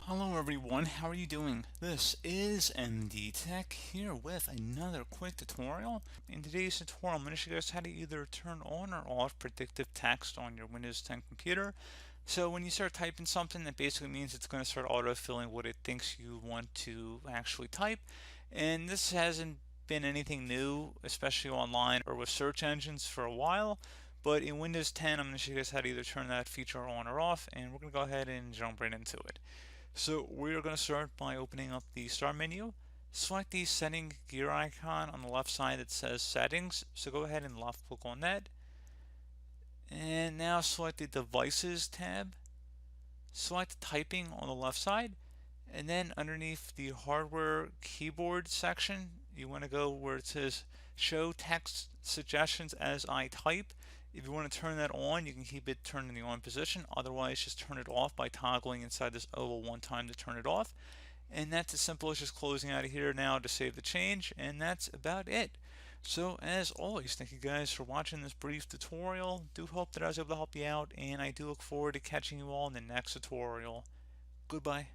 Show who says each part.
Speaker 1: Hello everyone, how are you doing? This is MD Tech here with another quick tutorial. In today's tutorial, I'm going to show you guys how to either turn on or off predictive text on your Windows 10 computer. So when you start typing something, that basically means it's going to start auto-filling what it thinks you want to actually type. And this hasn't been anything new, especially online or with search engines for a while. But in Windows 10, I'm going to show you guys how to either turn that feature on or off, and we're going to go ahead and jump right into it. So we're going to start by opening up the start menu. Select the setting gear icon on the left side that says settings. So go ahead and left click on that. And now select the devices tab. Select typing on the left side. And then underneath the hardware keyboard section, you want to go where it says show text suggestions as I type. If you want to turn that on, you can keep it turned in the on position. Otherwise, just turn it off by toggling inside this oval one time to turn it off. And that's as simple as just closing out of here now to save the change. And that's about it. So as always, thank you guys for watching this brief tutorial. Do hope that I was able to help you out, and I do look forward to catching you all in the next tutorial. Goodbye.